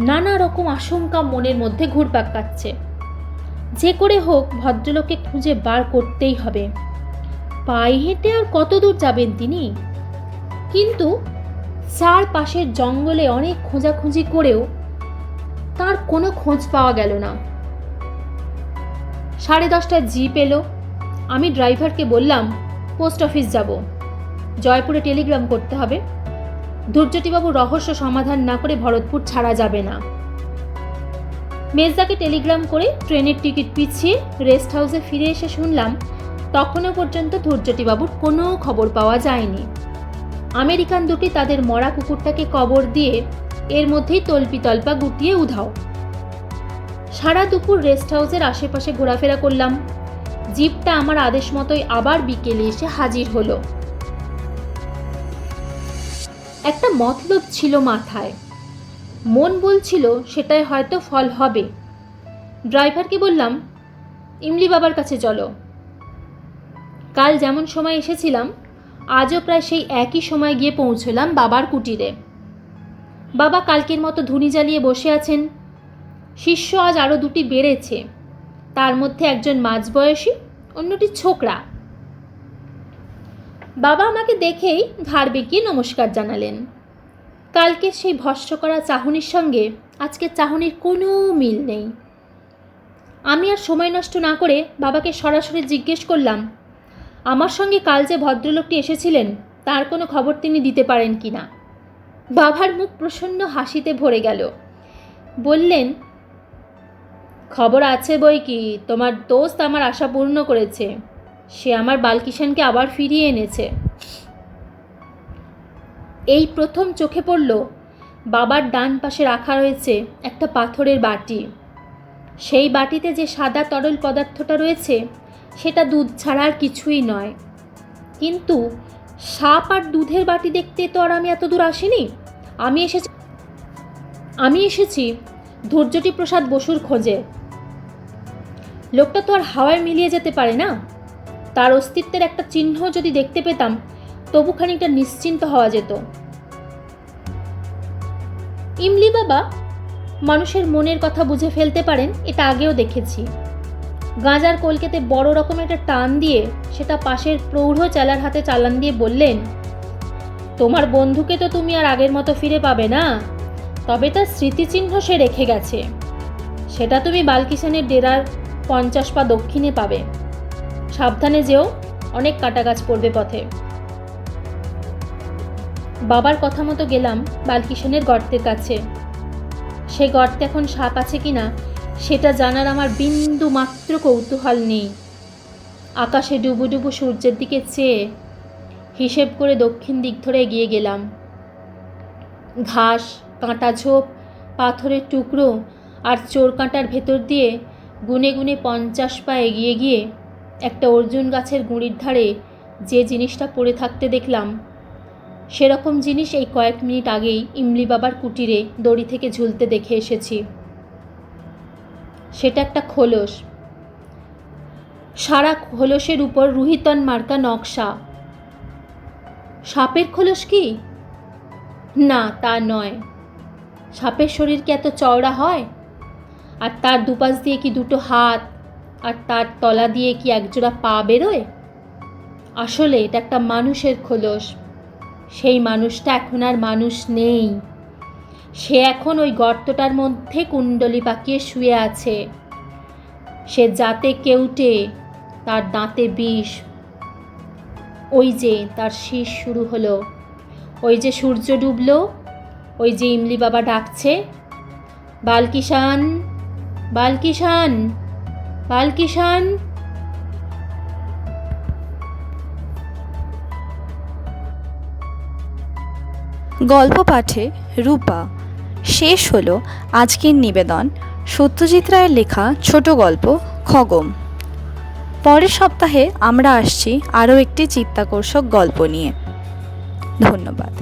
নানা রকম আশঙ্কা মনের মধ্যে ঘুরপাক খাচ্ছে। যে করে হোক ভদ্রলোককে খুঁজে বার করতেই হবে। পায়ে হেঁটে আর কত দূর যাবেন তিনি? কিন্তু চারপাশের জঙ্গলে অনেক খোঁজাখুঁজি করেও তার কোনো খোঁজ পাওয়া গেল না। 10:30টায় জিপ এলো। আমি ড্রাইভারকে বললাম পোস্ট অফিস যাব, জয়পুরে টেলিগ্রাম করতে হবে। ধূর্যটিবাবুর রহস্য সমাধান না করে ভরতপুর ছাড়া যাবে না। মেজদাকে টেলিগ্রাম করে ট্রেনের টিকিট পিছিয়ে রেস্ট হাউসে ফিরে এসে শুনলাম তখনও পর্যন্ত ধূর্যটিবাবুর কোনো খবর পাওয়া যায়নি। আমেরিকান দুটি তাদের মরা কুকুরটাকে কবর দিয়ে এর মধ্যেই তল্পিতল্পা গুটিয়ে উধাও। সারা দুপুর রেস্ট হাউসের আশেপাশে ঘোরাফেরা করলাম। জিপটা আমার আদেশ মতোই আবার বিকেলে এসে হাজির হলো। একটা মতলব ছিল মাথায়, মন বলছিল সেটাই হয়তো ফল হবে। ড্রাইভারকে বললাম ইমলি বাবার কাছে চলো। কাল যেমন সময় এসেছিলাম আজও প্রায় সেই একই সময় গিয়ে পৌঁছলাম বাবার কুটিরে। বাবা কালকের মতো ধুনি জ্বালিয়ে বসে আছেন। শিষ্য আজ আরও 2টি বেড়েছে, তার মধ্যে একজন মাঝবয়সী, অন্যটি ছোকরা। বাবা আমাকে দেখেই ঘাড় বেঁকিয়ে নমস্কার জানালেন। কালকে সেই ভস্ম করা চাহনির সঙ্গে আজকের চাহনির কোনো মিল নেই। আমি আর সময় নষ্ট না করে বাবাকে সরাসরি জিজ্ঞেস করলাম আমার সঙ্গে কাল যে ভদ্রলোকটি এসেছিলেন তার কোনো খবর তিনি দিতে পারেন কি না। বাবার মুখ প্রসন্ন হাসিতে ভরে গেল। বললেন খবর আছে বই কি, তোমার দোস্ত আমার আশা পূর্ণ করেছে। সে আমার বালকিশনকে আবার ফিরিয়ে এনেছে। এই প্রথম চোখে পড়ল বাবার ডান পাশে রাখা রয়েছে একটা পাথরের বাটি। সেই বাটিতে যে সাদা তরল পদার্থটা রয়েছে সেটা দুধ ছাড়া আর কিছুই নয়, কিন্তু সাপ আর দুধের বাটি দেখতে তো আর আমি এত দূর আসিনি। আমি এসেছি ধৈর্যটি প্রসাদ বসুর খোঁজে। লোকটা তো আর হাওয়ায় মিলিয়ে যেতে পারে না। তার অস্তিত্বের একটা চিহ্ন যদি দেখতে পেতাম তবু খানিকটা নিশ্চিন্ত হওয়া যেত। ইমলি বাবা মানুষের মনের কথা বুঝে ফেলতে পারেন, এটা আগেও দেখেছি। গাঁজার কলকেতে বড় রকমের একটা টান দিয়ে সেটা পাশের প্রৌঢ় চেলার হাতে চালান দিয়ে বললেন, তোমার বন্ধুকে তো তুমি আর আগের মতো ফিরে পাবে না, তবে তার স্মৃতিচিহ্ন সে রেখে গেছে। সেটা তুমি বালকিষানের ডেরার 50 পা দক্ষিণে পাবে। সাবধানে যেও, অনেক কাঁটাগাছ পড়বে পথে। বাবার কথা মতো গেলাম বালকিষানের গর্তের কাছে। সে গর্তে এখন সাপ আছে কিনা সেটা জানার আমার বিন্দু মাত্র কৌতূহল নেই। আকাশে ডুবু ডুবু সূর্যের দিকে চেয়ে হিসেব করে দক্ষিণ দিক ধরে এগিয়ে গেলাম। ঘাস, কাঁটা ঝোপ, পাথরের টুকরো আর চোর কাঁটার ভেতর দিয়ে গুনে গুনে 50 পা এগিয়ে গিয়ে একটা অর্জুন গাছের গুঁড়ির ধারে যে জিনিসটা পড়ে থাকতে দেখলাম, সেরকম জিনিস এই কয়েক মিনিট আগেই ইমলি বাবার কুটিরে দড়ি থেকে ঝুলতে দেখে এসেছি। সেটা একটা খোলস। সারা খোলসের উপর রুহিতন মার্কা নকশা। সাপের খোলস কি? না, তা নয়। সাপের শরীর কি এত চওড়া হয়? আর তার দুপাশ দিয়ে কি দুটো হাত, আর তার তলা দিয়ে কি একজোড়া পা বেরোয়? আসলে এটা একটা মানুষের খোলস। সেই মানুষটা এখন আর মানুষ নেই। সে এখন ওই গর্তটার মধ্যে কুণ্ডলি পাকিয়ে শুয়ে আছে। সে জাতে কেউটে, তার দাঁতে বিষ। ওই যে তার শীষ শুরু হলো, ওই যে সূর্য ডুবলো, ওই যে ইমলি বাবা ডাকছে, বালকিষান, বালকিষান, বালকিষান। গল্প পাঠে রূপা। শেষ হলো আজকের নিবেদন সত্যজিৎ রায়ের লেখা ছোট গল্প খগম। পরের সপ্তাহে আমরা আসছি আরও একটি চিত্তাকর্ষক গল্প নিয়ে। ধন্যবাদ।